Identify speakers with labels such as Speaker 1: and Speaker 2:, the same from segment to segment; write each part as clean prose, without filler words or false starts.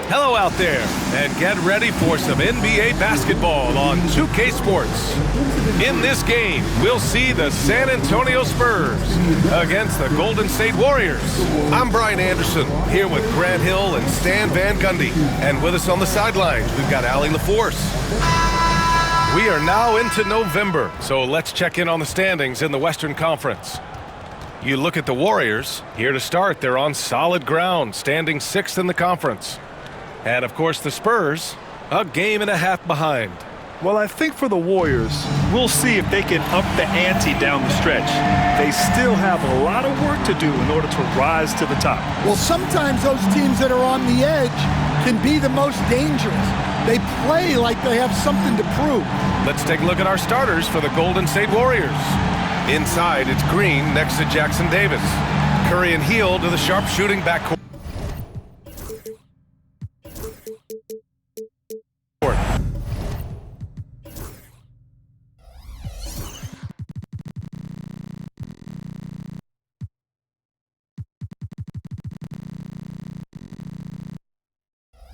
Speaker 1: Hello out there, and get ready for some NBA basketball on 2K Sports. In this game, we'll see the San Antonio Spurs against the Golden State Warriors. I'm Brian Anderson, here with Grant Hill and Stan Van Gundy. And with us on the sidelines, we've got Allie LaForce. We are now into November, so let's check in on the standings in the Western Conference. You look at the Warriors. Here to start, they're on solid ground, standing 6th in the conference. And, of course, the Spurs, a game and a half behind.
Speaker 2: Well, I think for the Warriors, we'll see if they can up the ante down the stretch. They still have a lot of work to do in order to rise to the top.
Speaker 3: Well, sometimes those teams that are on the edge can be the most dangerous. They play like they have something to prove.
Speaker 1: Let's take a look at our starters for the Golden State Warriors. Inside, it's Green next to Jackson Davis. Curry and Hield to the sharpshooting backcourt.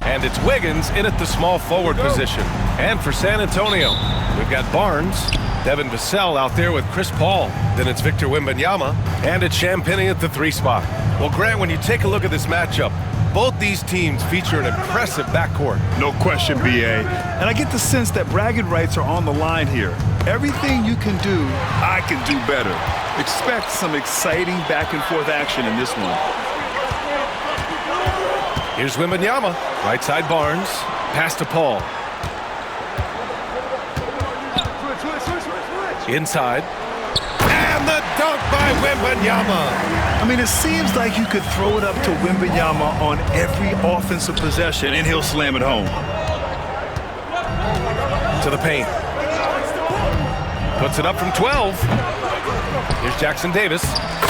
Speaker 1: And it's Wiggins in at the small forward position. And for San Antonio, we've got Barnes, Devin Vassell out there with Chris Paul. Then it's Victor Wembanyama, and it's Champagnie at the 3 spot. Well, Grant, when you take a look at this matchup, both these teams feature an impressive backcourt.
Speaker 2: No question, B.A. And I get the sense that bragging rights are on the line here. Everything you can do, I can do better. Expect some exciting back-and-forth action in this one.
Speaker 1: Here's Wembanyama, right side Barnes, pass to Paul. Inside, and the dunk by Wembanyama.
Speaker 2: I mean, it seems like you could throw it up to Wembanyama on every offensive possession, and he'll slam it home.
Speaker 1: To the paint. Puts it up from 12. Here's Jackson Davis.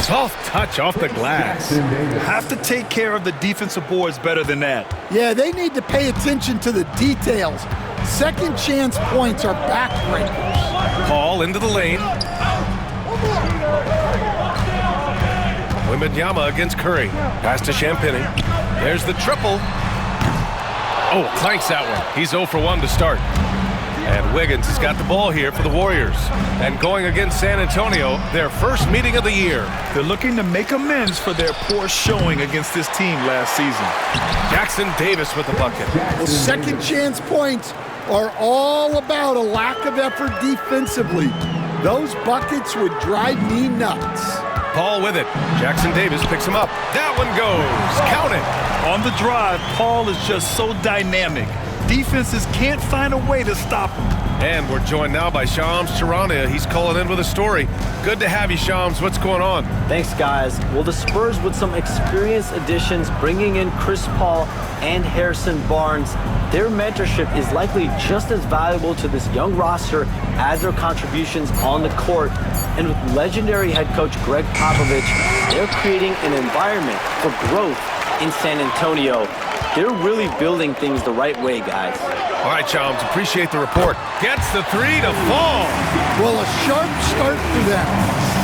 Speaker 1: Soft touch off the glass.
Speaker 2: Have to take care of the defensive boards better than that.
Speaker 3: Yeah, they need to pay attention to the details. Second chance points are backbreakers.
Speaker 1: Paul into the lane. Wembanyama against Curry. Pass to Champagnie. There's the triple. Oh, clanks that one. He's 0 for 1 to start. And Wiggins has got the ball here for the Warriors. And going against San Antonio, their first meeting of the year.
Speaker 2: They're looking to make amends for their poor showing against this team last season.
Speaker 1: Jackson Davis with the bucket.
Speaker 3: Well, second chance points are all about a lack of effort defensively. Those buckets would drive me nuts.
Speaker 1: Paul with it. Jackson Davis picks him up. That one goes. Count it.
Speaker 2: On the drive, Paul is just so dynamic. Defenses can't find a way to stop him.
Speaker 1: And we're joined now by Shams Charania. He's calling in with a story. Good to have you, Shams. What's going on?
Speaker 4: Thanks, guys. Well, the Spurs with some experienced additions, bringing in Chris Paul and Harrison Barnes. Their mentorship is likely just as valuable to this young roster as their contributions on the court. And with legendary head coach Greg Popovich, they're creating an environment for growth in San Antonio. They're really building things the right way, guys.
Speaker 1: All right, Shams, appreciate the report. Gets the 3 to fall.
Speaker 3: Well, a sharp start for them.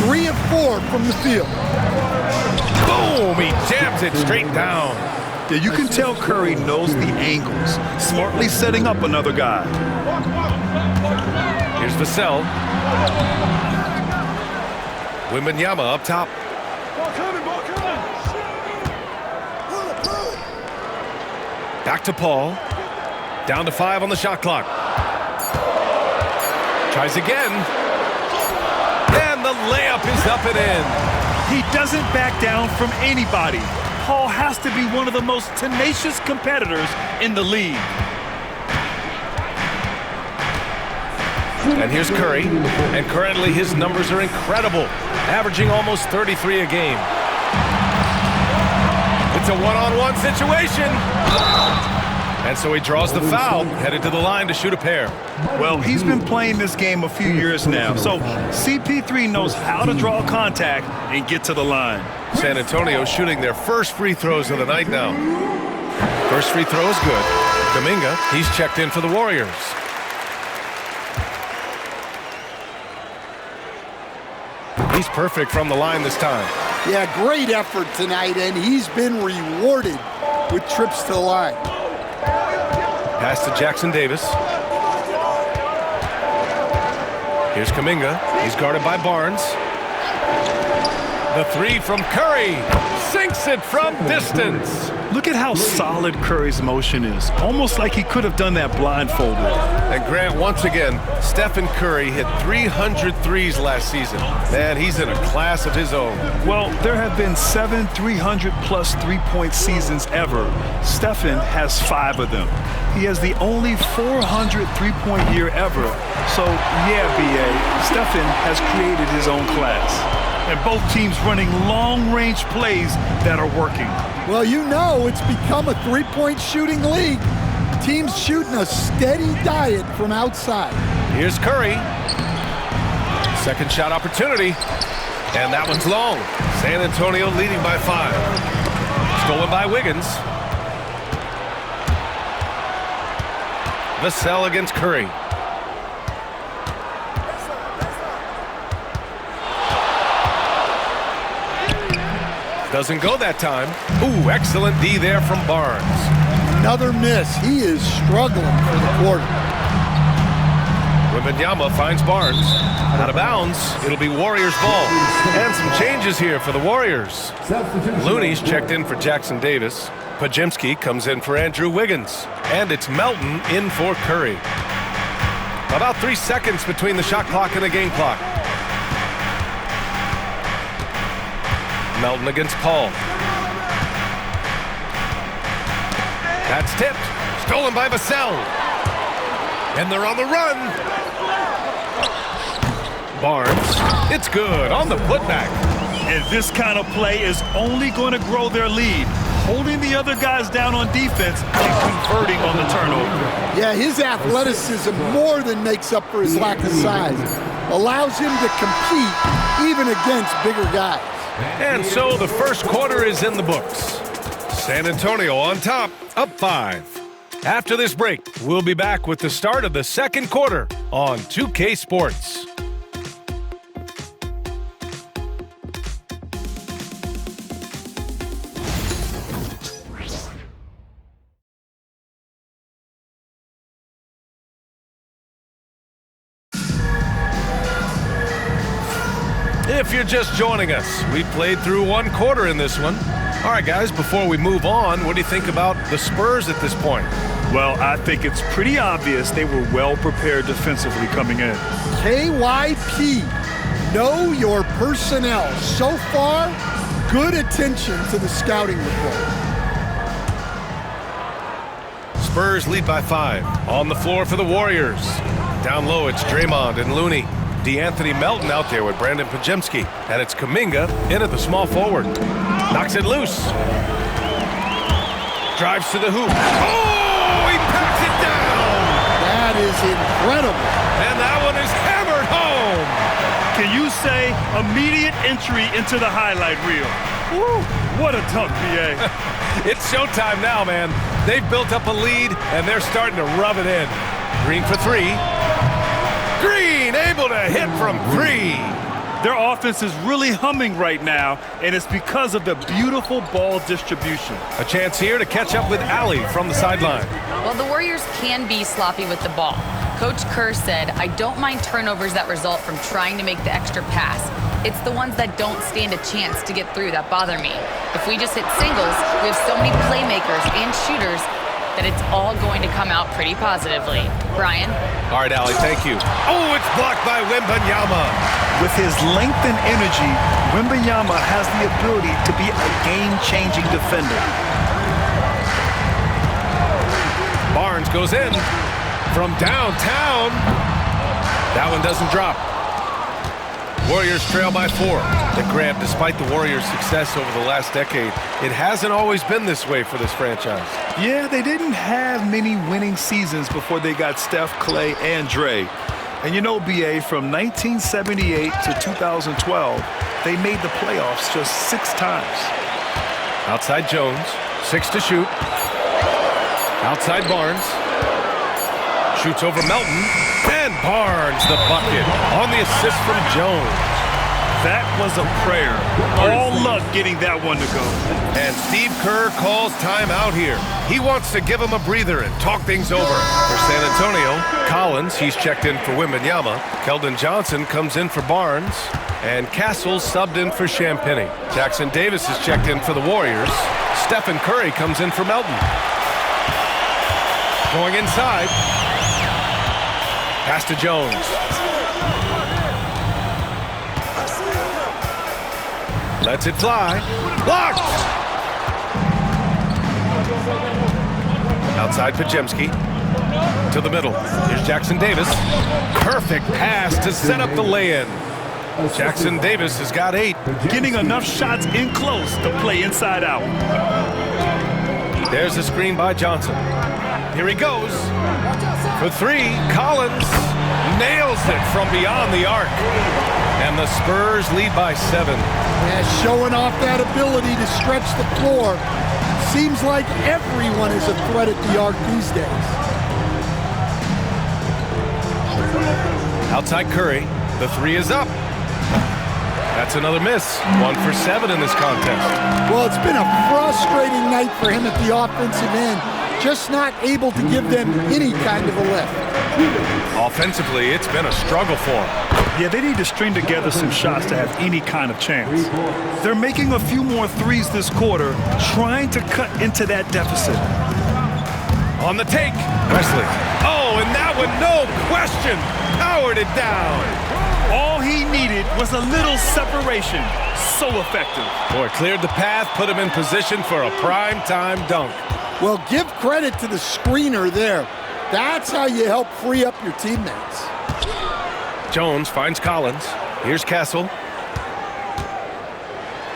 Speaker 3: 3 of 4 from the field.
Speaker 1: Boom! He jams it straight down.
Speaker 2: Yeah, you can tell Curry knows the angles, smartly setting up another guy.
Speaker 1: Here's Vassell. Wembanyama up top. Back to Paul. Down to 5 on the shot clock. Tries again. And the layup is up and in.
Speaker 2: He doesn't back down from anybody. Paul has to be one of the most tenacious competitors in the league.
Speaker 1: And here's Curry. And currently his numbers are incredible, averaging almost 33 a game. It's a one-on-one situation. And so he draws the foul, headed to the line to shoot a pair.
Speaker 2: Well, he's been playing this game a few years now, so CP3 knows how to draw contact and get to the line.
Speaker 1: San Antonio shooting their first free throws of the night now. First free throw is good. Kuminga, he's checked in for the Warriors. He's perfect from the line this time.
Speaker 3: Yeah, great effort tonight, and he's been rewarded with trips to the line.
Speaker 1: Pass to Jackson Davis. Here's Kuminga. He's guarded by Barnes. The three from Curry. Sinks it from distance.
Speaker 2: Look at how solid Curry's motion is. Almost like he could have done that blindfolded.
Speaker 1: And Grant, once again, Stephen Curry hit 300 threes last season. Man, he's in a class of his own.
Speaker 2: Well, there have been 7 300-plus three-point seasons ever. Stephen has 5 of them. He has the only 400 three-point year ever. So, yeah, B.A., Stephen has created his own class. And both teams running long-range plays that are working.
Speaker 3: Well, you know it's become a three-point shooting league. Teams shooting a steady diet from outside.
Speaker 1: Here's Curry. Second shot opportunity. And that one's long. San Antonio leading by 5. Stolen by Wiggins. Vassell against Curry. Doesn't go that time. Ooh, excellent D there from Barnes.
Speaker 3: Another miss. He is struggling for the quarter.
Speaker 1: Wembanyama finds Barnes. Out of bounds. It'll be Warriors ball. And some changes here for the Warriors. Looney's checked in for Jackson Davis. Pajemski comes in for Andrew Wiggins. And it's Melton in for Curry. About 3 seconds between the shot clock and the game clock. Melton against Paul. That's tipped. Stolen by Vassell. And they're on the run. Barnes. It's good on the putback.
Speaker 2: And this kind of play is only going to grow their lead. Holding the other guys down on defense and converting on the turnover.
Speaker 3: Yeah, his athleticism more than makes up for his lack of size. Allows him to compete even against bigger guys.
Speaker 1: And so the first quarter is in the books. San Antonio on top, up 5. After this break, we'll be back with the start of the second quarter on 2K Sports. If you're just joining us, we played through one quarter in this one. All right, guys, before we move on, what do you think about the Spurs at this point?
Speaker 2: Well, I think it's pretty obvious they were well prepared defensively coming in.
Speaker 3: KYP, know your personnel. So far, good attention to the scouting report.
Speaker 1: Spurs lead by 5. On the floor for the Warriors. Down low, it's Draymond and Looney. DeAnthony Melton out there with Brandon Pajemski. And it's Kuminga in at the small forward. Knocks it loose. Drives to the hoop. Oh, he packs it down!
Speaker 3: That is incredible.
Speaker 1: And that one is hammered home!
Speaker 2: Can you say immediate entry into the highlight reel? Woo, what a dunk, B.A.
Speaker 1: It's showtime now, man. They've built up a lead, and they're starting to rub it in. Green for 3. Green able to hit from 3.
Speaker 2: Their offense is really humming right now, and it's because of the beautiful ball distribution.
Speaker 1: A chance here to catch up with Allie from the sideline.
Speaker 5: Well, the Warriors can be sloppy with the ball. Coach Kerr said, I don't mind turnovers that result from trying to make the extra pass. It's the ones that don't stand a chance to get through that bother me. If we just hit singles, we have so many playmakers and shooters that it's all going to come out pretty positively. Brian?
Speaker 1: All right, Allie, thank you. Oh, it's blocked by Wembanyama.
Speaker 2: With his length and energy, Wembanyama has the ability to be a game-changing defender.
Speaker 1: Barnes goes in from downtown. That one doesn't drop. Warriors trail by 4. The Grant, despite the Warriors' success over the last decade, it hasn't always been this way for this franchise.
Speaker 2: Yeah, they didn't have many winning seasons before they got Steph, Clay, and Dre. And you know, B.A., from 1978 to 2012, they made the playoffs just 6 times.
Speaker 1: Outside Jones, 6 to shoot. Outside Barnes. Shoots over Melton. And Barnes the bucket on the assist from Jones.
Speaker 2: That was a prayer. All luck getting that one to go.
Speaker 1: And Steve Kerr calls timeout here. He wants to give him a breather and talk things over. For San Antonio, Collins, he's checked in for Wembanyama. Keldon Johnson comes in for Barnes. And Castle subbed in for Champagny. Jackson Davis is checked in for the Warriors. Stephen Curry comes in for Melton. Going inside. Pass to Jones. Lets it fly. Blocked! Outside Pajemski. To the middle. Here's Jackson Davis. Perfect pass to set up the lay-in. Jackson Davis has got 8.
Speaker 2: Getting enough shots in close to play inside out.
Speaker 1: There's a screen by Johnson. Here he goes. For 3, Collins nails it from beyond the arc. And the Spurs lead by 7.
Speaker 3: Yeah, showing off that ability to stretch the floor. Seems like everyone is a threat at the arc these days.
Speaker 1: Outside Curry. The 3 is up. That's another miss. 1 for 7 in this contest.
Speaker 3: Well, it's been a frustrating night for him at the offensive end. Just not able to give them any kind of a lift.
Speaker 1: Offensively, it's been a struggle for him.
Speaker 2: Yeah, they need to string together some shots to have any kind of chance. They're making a few more threes this quarter, trying to cut into that deficit.
Speaker 1: On the take, Wesley. Oh, and that one, no question, powered it down.
Speaker 2: All he needed was a little separation. So effective.
Speaker 1: Boy, cleared the path, put him in position for a prime-time dunk.
Speaker 3: Well, give credit to the screener there. That's how you help free up your teammates.
Speaker 1: Jones finds Collins. Here's Castle.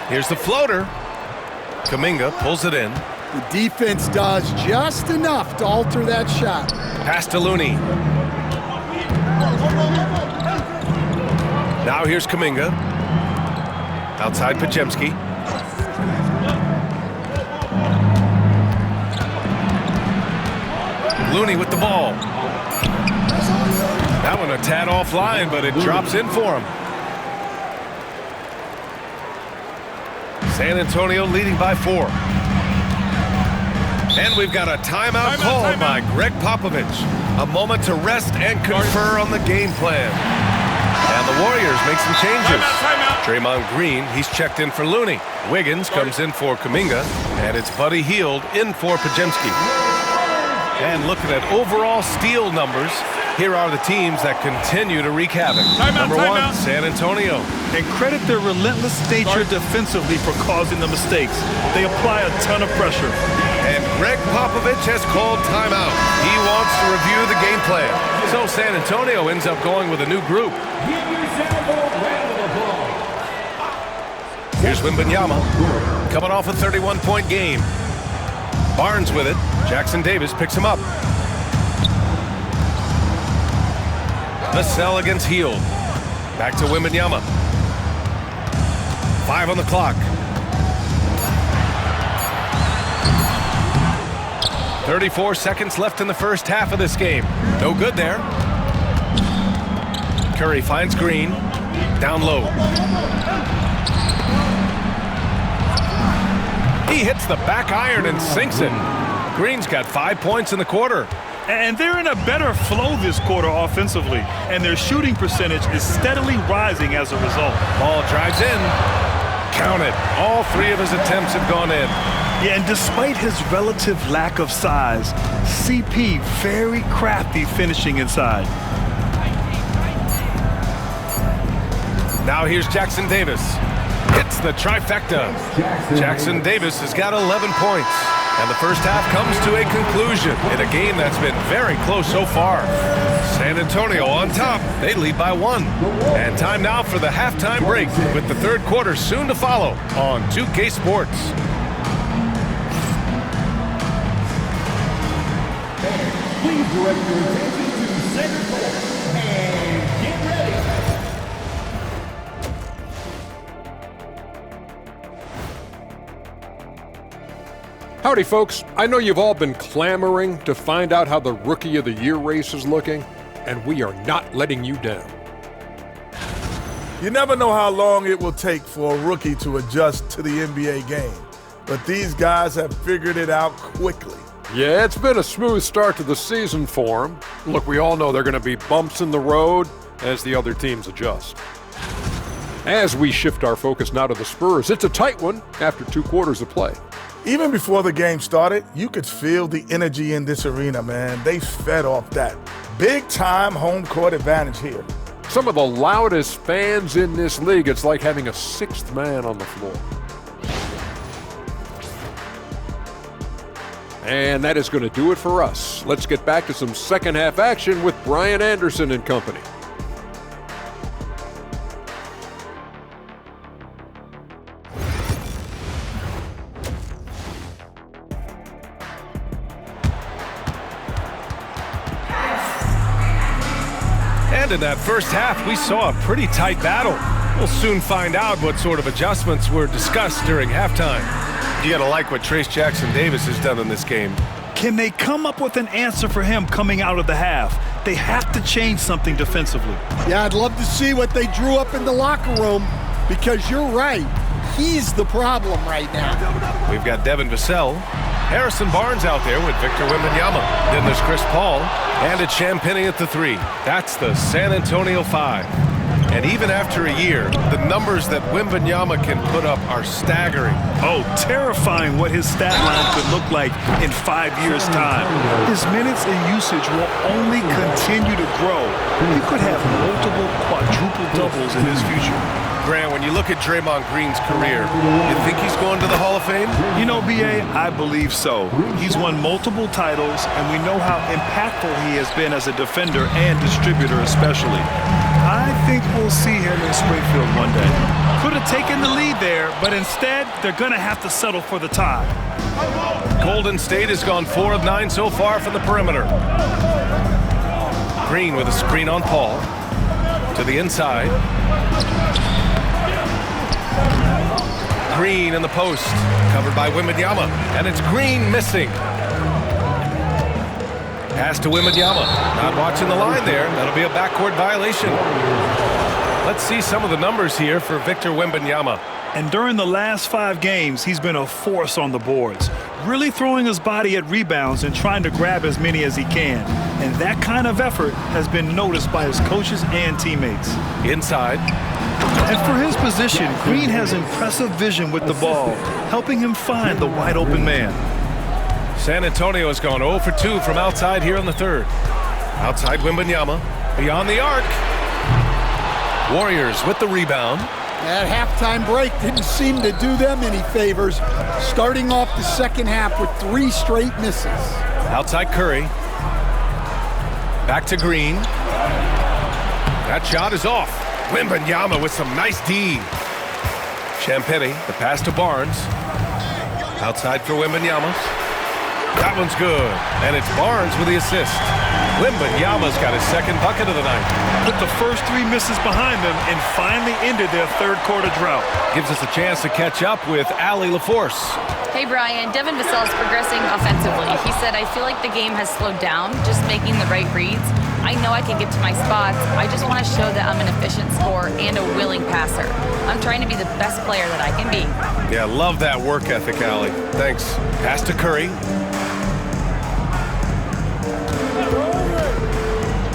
Speaker 1: Here's the floater. Kuminga pulls it in.
Speaker 3: The defense does just enough to alter that shot.
Speaker 1: Pass to Looney. Now here's Kuminga. Outside Pajemski. Looney with the ball. That one a tad offline, but it drops in for him. San Antonio leading by 4. And we've got a timeout called by Greg Popovich. A moment to rest and confer on the game plan. And the Warriors make some changes. Draymond Green, he's checked in for Looney. Wiggins comes in for Kuminga. And it's Buddy Hield in for Pajemski. And looking at overall steal numbers, here are the teams that continue to wreak havoc. Number 1, San Antonio.
Speaker 2: And credit their relentless nature defensively for causing the mistakes. They apply a ton of pressure.
Speaker 1: And Greg Popovich has called timeout. He wants to review the game plan. So San Antonio ends up going with a new group. Here's Wembanyama, coming off a 31-point game. Barnes with it. Jackson Davis picks him up. Vassell against Hield. Back to Wembanyama. 5 on the clock. 34 seconds left in the first half of this game. No good there. Curry finds Green. Down low. He hits the back iron and sinks it. Green's got 5 points in the quarter.
Speaker 2: And they're in a better flow this quarter offensively. And their shooting percentage is steadily rising as a result.
Speaker 1: Ball drives in. Count it. All 3 of his attempts have gone in.
Speaker 2: Yeah, and despite his relative lack of size, CP very crafty finishing inside.
Speaker 1: Now here's Jackson Davis. Hits the trifecta. Jackson Davis has got 11 points. And the first half comes to a conclusion in a game that's been very close so far. San Antonio on top. They lead by 1. And time now for the halftime break with the third quarter soon to follow on 2K Sports.
Speaker 6: Please direct your attention to center court and get ready.
Speaker 7: Howdy, folks. I know you've all been clamoring to find out how the Rookie of the Year race is looking, and we are not letting you down.
Speaker 8: You never know how long it will take for a rookie to adjust to the NBA game, but these guys have figured it out quickly.
Speaker 7: Yeah, it's been a smooth start to the season for them. Look, we all know there are going to be bumps in the road as the other teams adjust. As we shift our focus now to the Spurs, it's a tight one after 2 quarters of play.
Speaker 8: Even before the game started, you could feel the energy in this arena, man. They fed off that. Big-time home court advantage here.
Speaker 7: Some of the loudest fans in this league. It's like having a 6th man on the floor. And that is going to do it for us. Let's get back to some second half action with Brian Anderson and company.
Speaker 1: And in that first half, we saw a pretty tight battle. We'll soon find out what sort of adjustments were discussed during halftime. You gotta like what Trace Jackson-Davis has done in this game.
Speaker 2: Can they come up with an answer for him coming out of the half? They have to change something defensively.
Speaker 3: Yeah, I'd love to see what they drew up in the locker room, because you're right. He's the problem right now.
Speaker 1: We've got Devin Vassell, Harrison Barnes out there with Victor Wembanyama. Then there's Chris Paul, and it's Champagnie at the 3. That's the San Antonio 5. And even after a year, the numbers that Wembanyama can put up are staggering.
Speaker 2: Oh, terrifying what his stat line could look like in 5 years' time. His minutes and usage will only continue to grow. He could have multiple quadruple doubles in his future.
Speaker 1: Grant, when you look at Draymond Green's career, you think he's going to the Hall of Fame?
Speaker 2: You know, B.A., I believe so. He's won multiple titles, and we know how impactful he has been as a defender and distributor especially. I think we'll see him in Springfield one day. Could have taken the lead there, but instead, they're going to have to settle for the tie.
Speaker 1: Golden State has gone 4 of 9 so far from the perimeter. Green with a screen on Paul. To the inside. Green in the post, covered by Wembanyama, and it's Green missing. Pass to Wembanyama, not watching the line there. That'll be a backcourt violation. Let's see some of the numbers here for Victor Wembanyama.
Speaker 2: And during the last 5 games, he's been a force on the boards, really throwing his body at rebounds and trying to grab as many as he can. And that kind of effort has been noticed by his coaches and teammates.
Speaker 1: Inside.
Speaker 2: And for his position, Green has impressive vision with the ball, helping him find the wide open man.
Speaker 1: San Antonio has gone 0 for 2 from outside here in the 3rd. Outside Wembanyama, beyond the arc. Warriors with the rebound.
Speaker 3: That halftime break didn't seem to do them any favors, starting off the second half with 3 straight misses.
Speaker 1: Outside Curry. Back to Green. That shot is off. Wembanyama with some nice D. Champagnie, the pass to Barnes. Outside for Wembanyama. That one's good. And it's Barnes with the assist. Wembanyama's got his 2nd bucket of the night.
Speaker 2: Put the first 3 misses behind them and finally ended their 3rd quarter drought.
Speaker 1: Gives us a chance to catch up with Allie LaForce.
Speaker 5: Hey, Brian, Devin Vassell is progressing offensively. He said, I feel like the game has slowed down, just making the right reads. I know I can get to my spots. I just want to show that I'm an efficient scorer and a willing passer. I'm trying to be the best player that I can be.
Speaker 1: Yeah, love that work ethic, Allie. Thanks. Pass to Curry.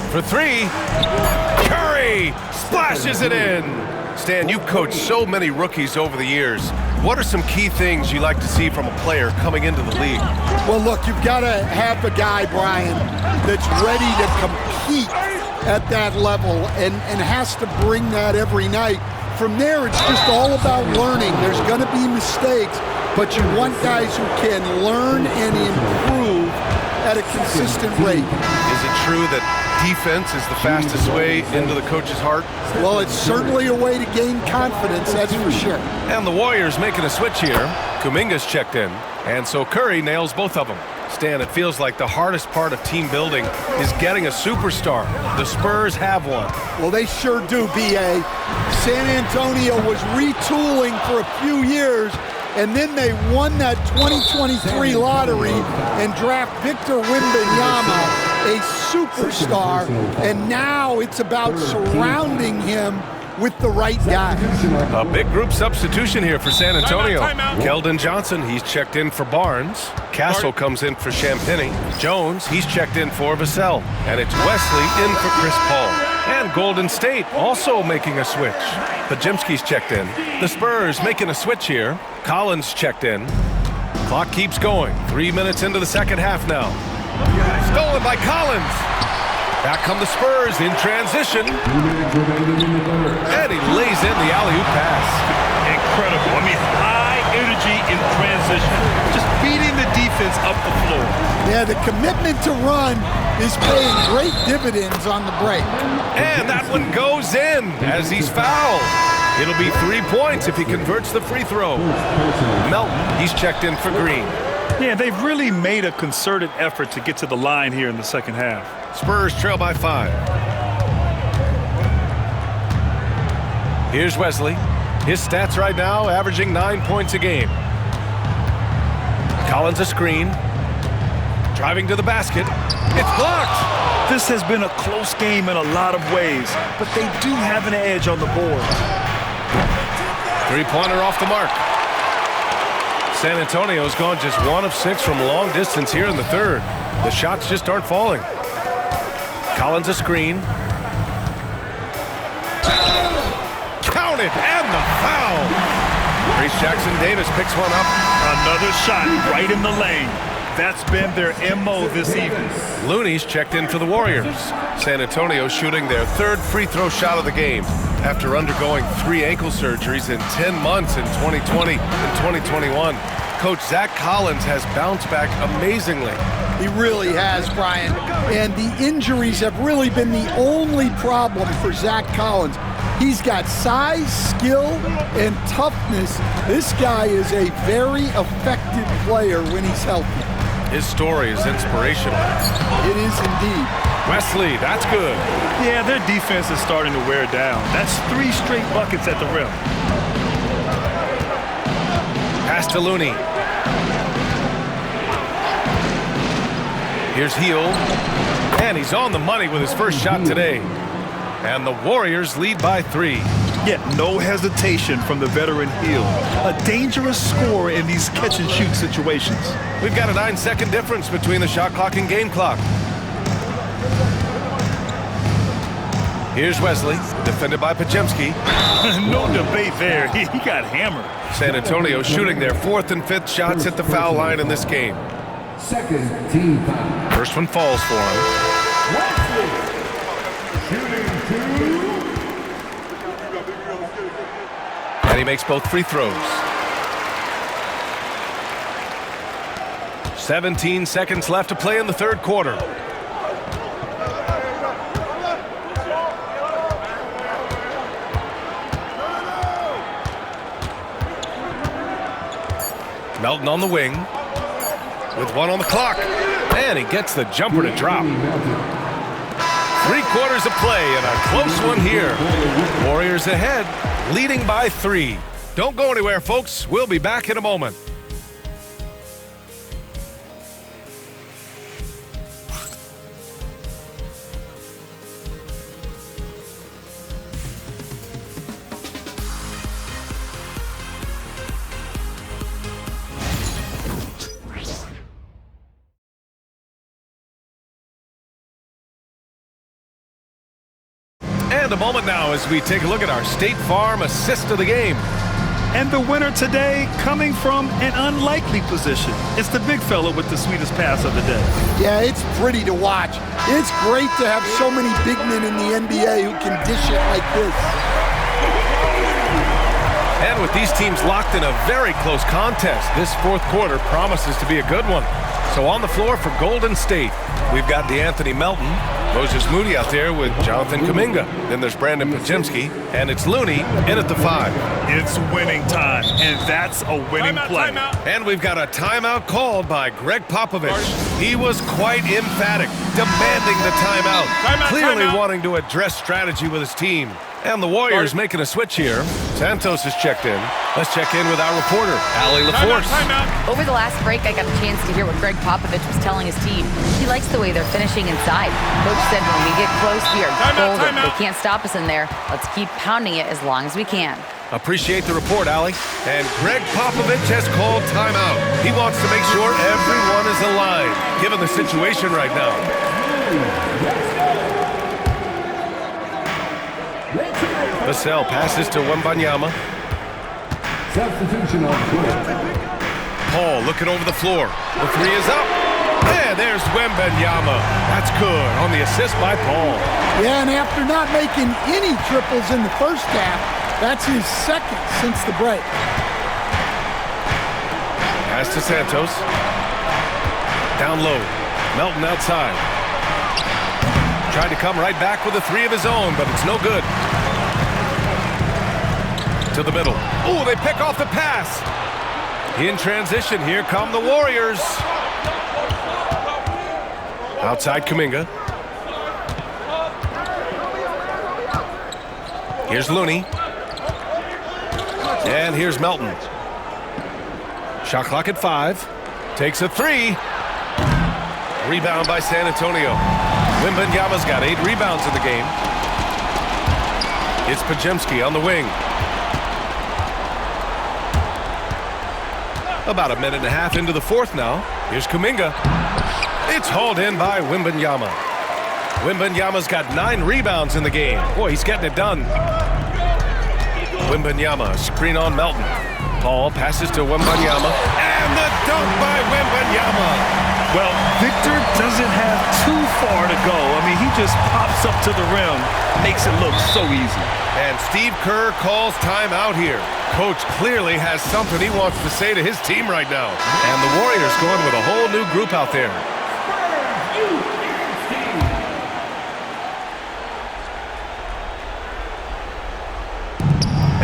Speaker 1: For 3. Curry splashes it in. Stan, you've coached so many rookies over the years. What are some key things you like to see from a player coming into the league?
Speaker 3: Well, look, you've got to have a guy, Brian, that's ready to compete at that level and has to bring that every night. From there, it's just all about learning. There's going to be mistakes, but you want guys who can learn and improve at a consistent rate.
Speaker 1: Is it true that defense is the fastest way into the coach's heart?
Speaker 3: Well, it's certainly a way to gain confidence, that's for sure.
Speaker 1: And the Warriors making a switch here. Kuminga's checked in, and so Curry nails both of them. Stan, it feels like the hardest part of team building is getting a superstar. The Spurs have one.
Speaker 3: Well, they sure do, B.A. San Antonio was retooling for a few years, and then they won that 2023 lottery and draft Victor Wembanyama, a superstar, and now it's about surrounding him with the right guys.
Speaker 1: A big group substitution here for San Antonio.
Speaker 6: Timeout.
Speaker 1: Keldon Johnson, he's checked in for Barnes. Castle comes in for Champagny. Jones, he's checked in for Vassell. And it's Wesley in for Chris Paul. And Golden State also making a switch. Pajemski's checked in. The Spurs making a switch here. Collins checked in. Clock keeps going. 3 minutes into the second half now. Stolen by Collins. Back come the Spurs in transition. And he lays in the alley-oop pass.
Speaker 2: Incredible. I mean, high energy in transition. Just beating the defense up the floor.
Speaker 3: Yeah, the commitment to run is paying great dividends on the break.
Speaker 1: And that one goes in as he's fouled. It'll be 3 points if he converts the free throw. Melton, he's checked in for Green.
Speaker 2: Yeah, they've really made a concerted effort to get to the line here in the second half.
Speaker 1: Spurs trail by 5. Here's Wesley. His stats right now averaging 9 points a game. Collins a screen. Driving to the basket. It's blocked.
Speaker 2: This has been a close game in a lot of ways, but they do have an edge on the board.
Speaker 1: Three-pointer off the mark. San Antonio's gone just 1 of 6 from long distance here in the third. The shots just aren't falling. Collins a screen. Count it, and the foul. Reese Jackson-Davis picks one up.
Speaker 2: Another shot right in the lane. That's been their MO this evening.
Speaker 1: Looney's checked in for the Warriors. San Antonio shooting their third free throw shot of the game after undergoing 3 ankle surgeries in 10 months in 2020 and 2021. Coach Zach Collins has bounced back amazingly.
Speaker 3: He really has, Brian. And the injuries have really been the only problem for Zach Collins. He's got size, skill, and toughness. This guy is a very effective player when he's healthy.
Speaker 1: His story is inspirational.
Speaker 3: It is indeed.
Speaker 1: Wesley, that's good.
Speaker 2: Yeah, their defense is starting to wear down. That's 3 straight buckets at the rim.
Speaker 1: Pass to Looney. Here's Heel. And he's on the money with his first shot today. And the Warriors lead by 3.
Speaker 2: Yet no hesitation from the veteran Hill. A dangerous scorer in these catch-and-shoot situations.
Speaker 1: We've got a 9-second difference between the shot clock and game clock. Here's Wesley, defended by Pajemski.
Speaker 2: No debate there. He got hammered.
Speaker 1: San Antonio shooting their 4th and 5th shots at the foul line in this game.
Speaker 6: Second team foul.
Speaker 1: First one falls for him.
Speaker 6: Wesley. Shooting 2.
Speaker 1: And he makes both free throws. 17 seconds left to play in the third quarter. Melton on the wing with 1 on the clock. And he gets the jumper to drop. 3 quarters of play and a close one here. Warriors ahead, leading by 3. Don't go anywhere, folks. We'll be back in a moment. And a moment now as we take a look at our State Farm assist of the game.
Speaker 2: And the winner today coming from an unlikely position. It's the big fella with the sweetest pass of the day.
Speaker 3: Yeah, it's pretty to watch. It's great to have so many big men in the NBA who can dish it like this.
Speaker 1: And with these teams locked in a very close contest, this fourth quarter promises to be a good one. So on the floor for Golden State, we've got DeAnthony Melton, Moses Moody out there with Jonathan Kuminga. Then there's Brandon Pajemski, and it's Looney in at the 5.
Speaker 2: It's winning time, and that's a winning play.
Speaker 1: And we've got a timeout called by Greg Popovich. He was quite emphatic, demanding the timeout, clearly wanting to address strategy with his team. And the Warriors making a switch here. Santos is checked in. Let's check in with our reporter, Allie LaForce.
Speaker 5: Over the last break, I got a chance to hear what Greg Popovich was telling his team. He likes the way they're finishing inside. Coach said when we get close, we are golden. They can't stop us in there. Let's keep pounding it as long as we can.
Speaker 1: Appreciate the report, Allie. And Greg Popovich has called timeout. He wants to make sure everyone is aligned, given the situation right now. Vassell passes to Wembanyama.
Speaker 6: Substitution on court.
Speaker 1: Paul looking over the floor. The three is up. Yeah, there's Wembanyama. That's good on the assist by Paul.
Speaker 3: Yeah, and after not making any triples in the first half, that's his second since the break.
Speaker 1: Pass to Santos. Down low. Melton outside. Tried to come right back with a three of his own, but it's no good. To the middle. Oh, they pick off the pass. In transition, here come the Warriors. Outside Kuminga. Here's Looney. And here's Melton. Shot clock at 5. Takes a three. Rebound by San Antonio. Wembanyama's got 8 rebounds in the game. It's Podziemski on the wing. About a minute and a half into the fourth now. Here's Kuminga. It's hauled in by Wembanyama. Wembanyama's got 9 rebounds in the game. Boy, he's getting it done. Wembanyama, screen on Melton. Paul passes to Wembanyama. And the dunk by Wembanyama.
Speaker 2: Well, Victor doesn't have too far to go. I mean, he just pops up to the rim, makes it look so easy.
Speaker 1: And Steve Kerr calls timeout here. Coach clearly has something he wants to say to his team right now. And the Warriors going with a whole new group out there.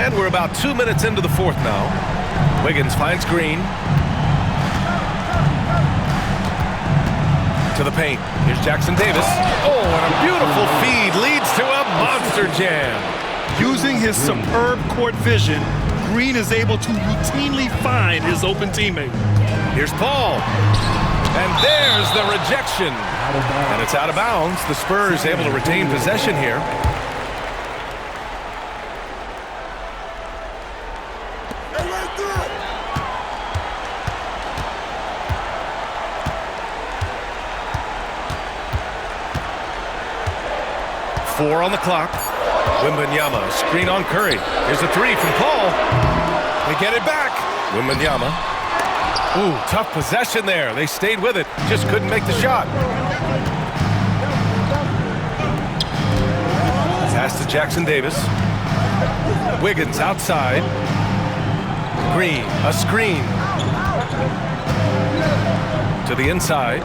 Speaker 1: And we're about 2 minutes into the fourth now. Wiggins finds Green. To the paint. Here's Jackson Davis. Oh, and a beautiful feed leads to a monster jam.
Speaker 2: Using his superb court vision, Green is able to routinely find his open teammate.
Speaker 1: Here's Paul. And there's the rejection. And it's out of bounds. The Spurs able to retain possession here. Four on the clock. Wembanyama, screen on Curry. Here's a three from Paul. They get it back. Wembanyama. Ooh, tough possession there. They stayed with it. Just couldn't make the shot. Pass to Jackson Davis. Wiggins outside. Green, a screen. To the inside.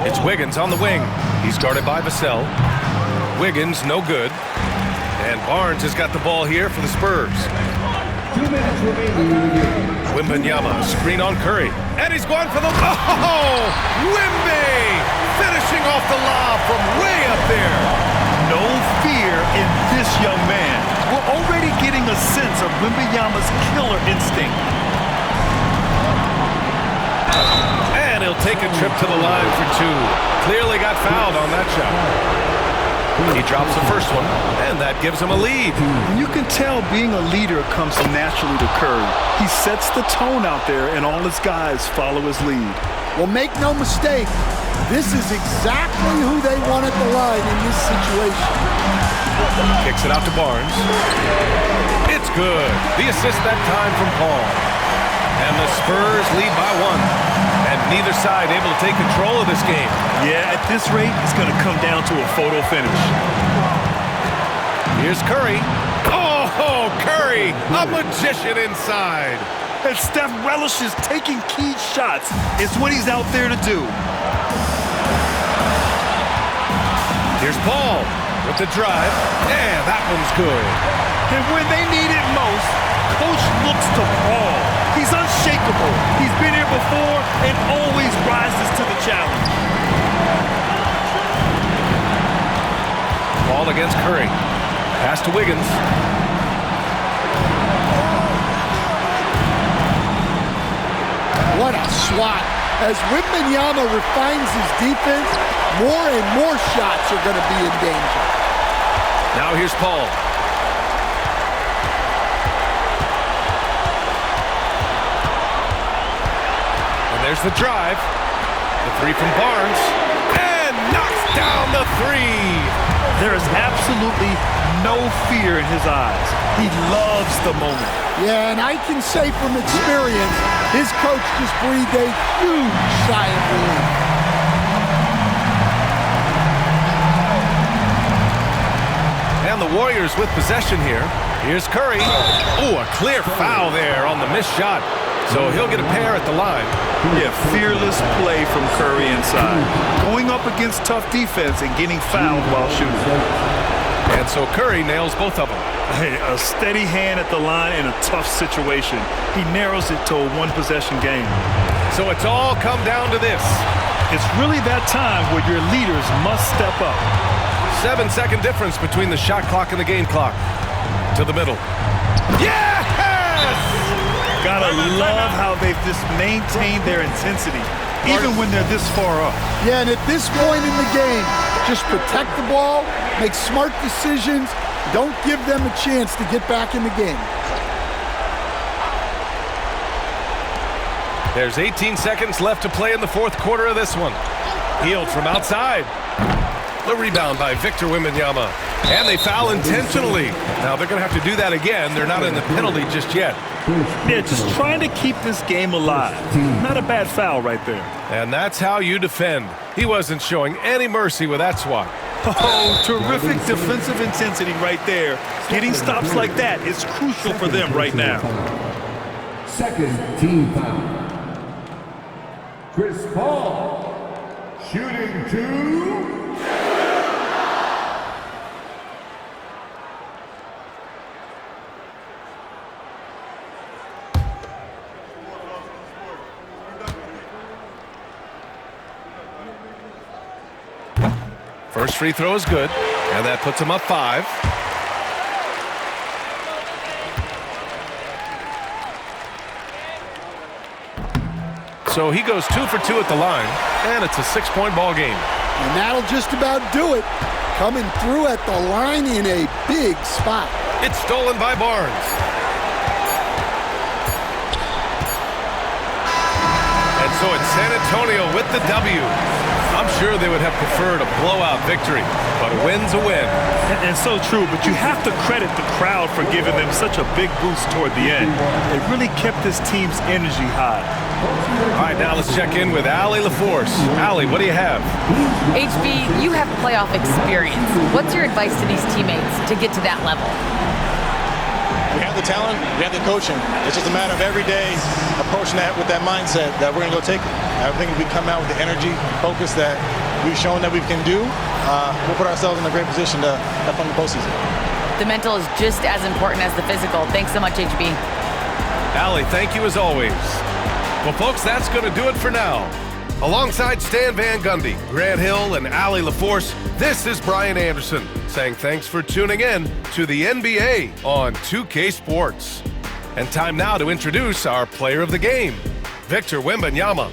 Speaker 1: It's Wiggins on the wing. He's guarded by Vassell. Wiggins, no good. And Barnes has got the ball here for the Spurs.
Speaker 6: 2 minutes remaining in the game.
Speaker 1: Wembanyama, screen on Curry. And he's going for the... Oh! Wemby! Finishing off the lob from way up there.
Speaker 2: No fear in this young man. We're already getting a sense of Wembanyama's killer instinct.
Speaker 1: And he'll take a trip to the line for 2. Clearly got fouled on that shot. He drops the first one, and that gives him a lead.
Speaker 2: And you can tell being a leader comes naturally to Curry. He sets the tone out there, and all his guys follow his lead.
Speaker 3: Well, make no mistake, this is exactly who they want at the line in this situation.
Speaker 1: Kicks it out to Barnes. It's good. The assist that time from Paul. And the Spurs lead by 1. And neither side able to take control of this game.
Speaker 2: Yeah, at this rate, it's going to come down to a photo finish.
Speaker 1: Here's Curry. Oh, Curry, a magician inside.
Speaker 2: And Steph relishes taking key shots. It's what he's out there to do.
Speaker 1: Here's Paul with the drive. Yeah, that one's good.
Speaker 2: And when they need it most, Coach looks to Paul. He's unshakable. He's been here before and always rises to the challenge.
Speaker 1: Ball against Curry. Pass to Wiggins.
Speaker 3: What a swat. As Wembanyama refines his defense, more and more shots are going to be in danger.
Speaker 1: Now here's Paul. And there's the drive. The three from Barnes. And knocks down the three.
Speaker 2: There is absolutely no fear in his eyes. He loves the moment.
Speaker 3: Yeah, and I can say from experience, his coach just breathed a huge sigh of relief.
Speaker 1: And the Warriors with possession here. Here's Curry. Ooh, a clear foul there on the missed shot. So he'll get a pair at the line.
Speaker 2: Yeah, fearless play from Curry inside. Going up against tough defense and getting fouled while shooting.
Speaker 1: And so Curry nails both of them.
Speaker 2: Hey, a steady hand at the line in a tough situation. He narrows it to a one-possession game.
Speaker 1: So it's all come down to this.
Speaker 2: It's really that time where your leaders must step up.
Speaker 1: 7-second difference between the shot clock and the game clock. To the middle. Yes!
Speaker 2: Gotta love how they've just maintained their intensity, even when they're this far up.
Speaker 3: Yeah, and at this point in the game, just protect the ball, make smart decisions, don't give them a chance to get back in the game.
Speaker 1: There's 18 seconds left to play in the fourth quarter of this one. Healed from outside. The rebound by Victor Wembanyama. And they foul intentionally. Now they're going to have to do that again. They're not in the penalty just yet.
Speaker 2: Yeah, just trying to keep this game alive. Not a bad foul right there.
Speaker 1: And that's how you defend. He wasn't showing any mercy with that swat.
Speaker 2: Oh, terrific defensive intensity right there. Getting stops like that is crucial for them right now.
Speaker 6: Second team foul. Chris Paul, shooting 2.
Speaker 1: First free throw is good, and that puts him up 5. So he goes 2 for 2 at the line, and it's a 6-point ball game.
Speaker 3: And that'll just about do it. Coming through at the line in a big spot.
Speaker 1: It's stolen by Barnes. And so it's San Antonio with the W. I'm sure they would have preferred a blowout victory, but a win's a win.
Speaker 2: And so true, but you have to credit the crowd for giving them such a big boost toward the end. It really kept this team's energy high.
Speaker 1: All right, now let's check in with Allie LaForce. Allie, what do you have?
Speaker 5: HB, you have playoff experience. What's your advice to these teammates to get to that level?
Speaker 9: We have the talent, we have the coaching. It's just a matter of every day approaching that with that mindset that we're going to go take it. I think if we come out with the energy, focus that we've shown that we can do, we'll put ourselves in a great position to have fun in the postseason.
Speaker 5: The mental is just as important as the physical. Thanks so much, HB.
Speaker 1: Allie, thank you as always. Well, folks, that's going to do it for now. Alongside Stan Van Gundy, Grant Hill, and Allie LaForce, this is Brian Anderson saying thanks for tuning in to the NBA on 2K Sports. And time now to introduce our player of the game, Victor Wembanyama.